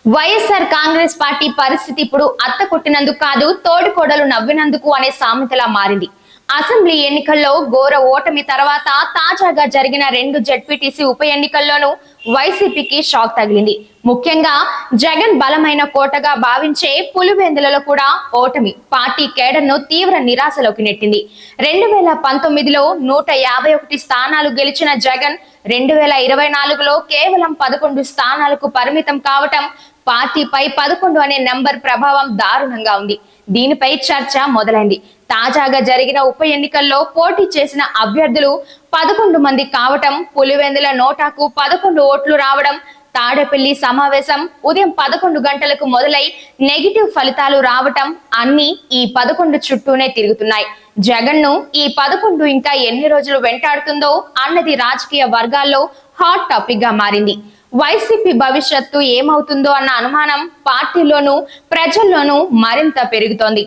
YSR Congress party పరిస్థితి ఇప్పుడు అత్త కొట్టినందుకు కాదు తోడికోడలు నవ్వినందుకు అనే సామెతలా మారింది. అసెంబ్లీ ఎన్నికల్లో ఘోర ఓటమి తర్వాత తాజాగా జరిగిన 2 జెడ్పీటీసీ ఉప ఎన్నికల్లోనూ వైసీపీకి షాక్ తగిలింది. ముఖ్యంగా జగన్ బలమైన కోటగా భావించే పులివెందులలో కూడా ఓటమి పార్టీ కేడర్ను తీవ్ర నిరాశలోకి నెట్టింది. 2019లో 151 స్థానాలు గెలిచిన జగన్ 2024లో కేవలం 11 స్థానాలకు పరిమితం కావటం పార్టీపై 11 అనే నంబర్ ప్రభావం దారుణంగా ఉంది. దీనిపై చర్చ మొదలైంది. తాజాగా జరిగిన ఉప ఎన్నికల్లో పోటీ చేసిన అభ్యర్థులు 11 మంది కావటం, పులివెందుల నోటాకు 11 ఓట్లు రావడం, తాడేపల్లి సమావేశం ఉదయం 11 గంటలకు మొదలై నెగిటివ్ ఫలితాలు రావటం అన్ని ఈ 11 చుట్టూనే తిరుగుతున్నాయి. జగన్ ను ఈ 11 ఇంకా ఎన్ని రోజులు వెంటాడుతుందో అన్నది రాజకీయ వర్గాల్లో హాట్ టాపిక్ గా మారింది. వైసీపీ భవిష్యత్తు ఏమవుతుందో అన్న అనుమానం పార్టీలోనూ ప్రజల్లోనూ మరింత పెరుగుతోంది.